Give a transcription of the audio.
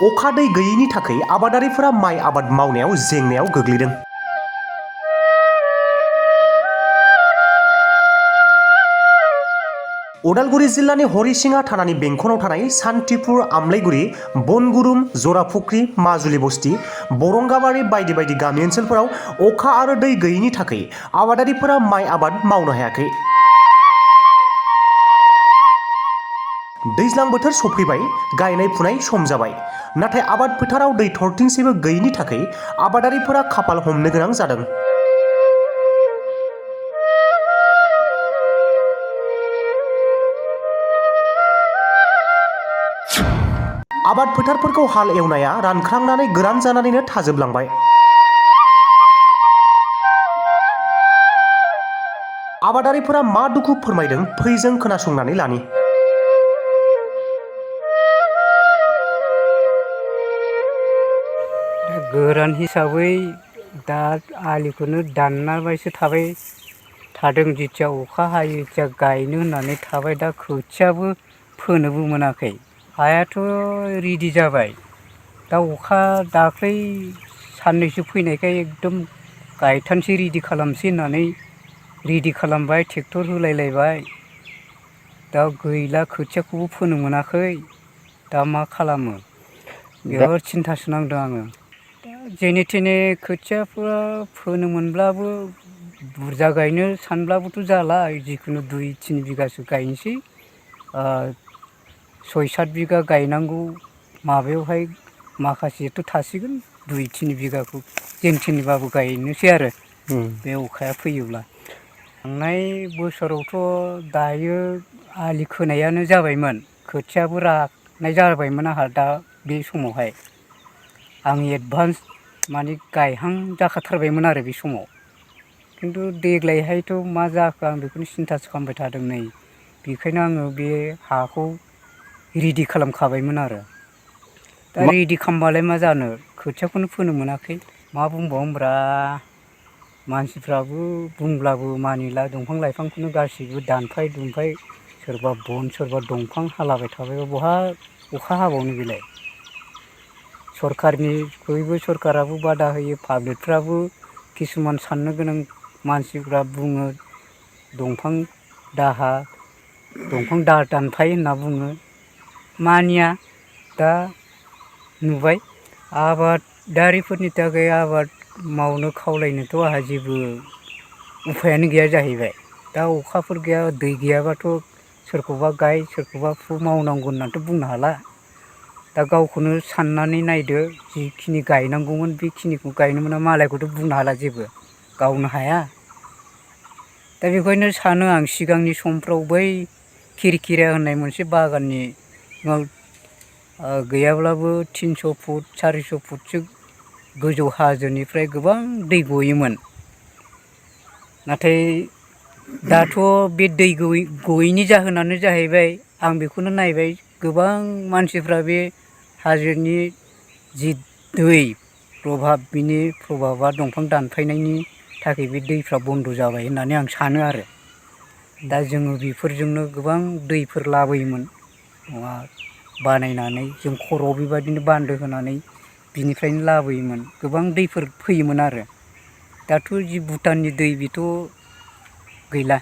अखा दै गैयैनि थाखाय आबादारिफोरा माइ आबाद मावनायाव जेंनायाव गोग्लैदों। उदालगुरि जिल्लानि हरिसिङा थानानि बेंखनाव थानाय सान्तिपुर, आमलाइगुरि, बनगुरुम, जराफुख्रि, माजुलि बस्ति, बरंगाबारि बायदि बायदि गामि ओनसोलफोराव अखा आरो दै गैयैनि थाखाय आबादारिफोरा माइ आबाद मावनो हायाखै। दैज्लां बोथोर सफैबाय, गायनाय फुनाय सम जाबाय। नाथाय आबाद फोथाराव दै थरथिंसेबो गैयैनि थाखाय आबादारिफोरा खाफाल हमनो गोनां जादों। आबाद फोथारफोरखौ हाल एवनाया रानख्रांनानै गोरान जानानैनो थाजोबलांबाय। आबादारिफोरा मा दुखु फोरमायदों फै जों खोनासंनानै लानि। गोरान हिसाबै दा आलिखौनो दाननानैसो थाबाय थादों। जिथिया अखा हायो जिथिया गायनो होननानै थाबाय, दा खोथियाबो फोनोबो मोनाखै। हायाथ' रेडि जाबाय, दा अखा दाख्लै साननैसो फैनायखाय एकदम गायथानसै रेडि खालामसै होननानै रेडि खालामबाय, ट्रेक्टर होलायलायबाय। दा गैला, खोथियाखौबो फोनो मोनाखै। दा मा खालामो बिराद सिन्थासो नांदों आङो। जेने थेने खोथियाफोरा फोनो मोनब्लाबो बुरजा गायनो सानब्लाबोथ' जाला। जिखुनु 2-3 बिगासो गायनोसै। 6-7 बिगा गायनांगौ माबायावहाय माखासेथ' थासिगोन। 2-3 बिगाखौ जेने थेनेबाबो गायनोसै आरो बे अखाया फैयोब्ला। थांनाय बोसोरावथ' दायो आलि खोनायानो जाबायमोन, खोथियाबो रानाय जाबायमोन आंहा दा बे समावहाय। आं एडभान्स माने गायहां जाखाथारबायमोन आरो बे समाव। खिन्थु देग्लायहायथ' मा जाखो आं बेखौनो सिन्थासो खालामबाय थादों नै। बेखायनो आङो बे हाखौ रेडि खालामखाबायमोन आरो। दा रेडि खालामबालाय मा जानो, खोथियाखौनो फोनो मोनाखै। मा बुंबावनोब्रा, मानसिफ्राबो बुंब्लाबो मानिला। दंफां लाइफांखौनो गासैबो दानफाय दुनफाय, सोरबा बन सोरबा दंफां हालाबाय थाबाय। बहा अखा हाबावनो बेलाय। सरखारनिख्रुइबो सरखाराबो बादा होयो, पाब्लिकफ्राबो किसुमान साननो गोनां मानसिफ्रा बुङो दंफां दानफाय होनना बुङो, मानिया। दा नुबाय, आबादारिफोरनि थाखाय आबाद मावनो खावलायनोथ' आंहा जेबो उफायानो गैया जाहैबाय। दा अखाफोर गैया, दै गैयाबाथ' सोरखौबा गाय सोरखौबा फु मावनांगौ होननानैथ' बुंनो हाला। दा गावखौनो साननानै नायदो, जिखिनि गायनांगौमोन बेखिनिखौ गायनो मोना, मालायखौथ' बुंनो हाला जेबो, गावनो हाया। दा बेखायनो सानो आं, सिगांनि समफ्राव बै खिरखिरा होननाय मोनसे बागाननि गैयाब्लाबो 300 फुट 400 फुटसो गोजौ हाजोनिफ्राय गोबां दै गयोमोन। नाथाय दाथ' बे दै गयैनि जाहोनानो जाहैबाय, आं बेखौनो नायबाय, गोबां मानसिफ्रा बे हाजोनि जि दै प्रभाब, बिनि प्रभाबा दंफां दानफायनायनि थाखाय बे दैफ्रा बन्द' जाबाय होननानै आं सानो आरो। दा जोङो बेफोरजोंनो गोबां दैफोर लाबोयोमोन बानायनानै, जों खर'आव बेबायदिनो बान्दो होनानै बिनिफ्रायनो लाबोयोमोन। गोबां दैफोर फैयोमोन आरो। दाथ' जि भुटाननि दै बेथ' गैला।